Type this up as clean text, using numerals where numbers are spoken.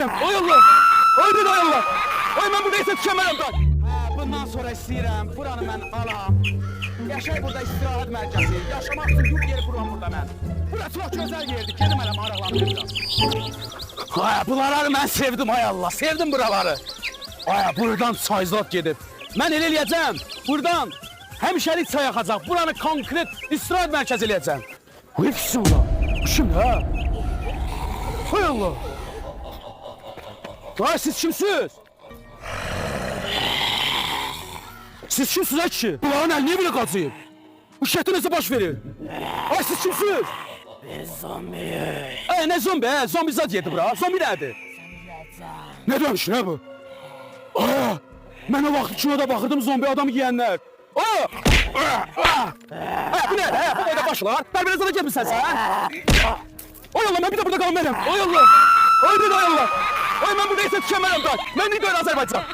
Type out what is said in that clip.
Oy Allah! Oy bir ay Allah! Oy mən burada isə tükənmərəm da! Bundan sonra istəyirəm, buranı mən alam. Yaşay burada istirahət mərkəzi, yaşamaq üçün yurt yeri kuram burada mən. Bura çox gözəl yerdir, gedim hələ maraqlandım biraz. Bunları mən sevdim ay Allah, sevdim buraları. Buradan çayzat gedib. Mən elə eləyəcəm, buradan həmişəlik çay axacaq, buranı konkret istirahət mərkəzi eləyəcəm. Uy, bismillah, kim ha? Hay Allah! Ay siz kimsiniz? Siz kimsiniz ki? Bunların əlini bile qaçıyıb. Bu şəhətdə necə baş verir? Ay siz kimsiniz? Biz zombiyiz. Ne zombi? Zombi zad yedi bura. Zombi nədir? Ne demiş ne bu? Mən o vaxt kinoda baxırdım zombi adamı yiyənlər. Bu nədir? Bu qayda başlar. Bərberəzana gelmişsən sən? Oy Allah, mən bir də burada qalmalıyam. Oy Allah. Oy bir ay Allah. Oy mən burada isə tükənmərəm da. Mən niyə döyür Azərbaycan?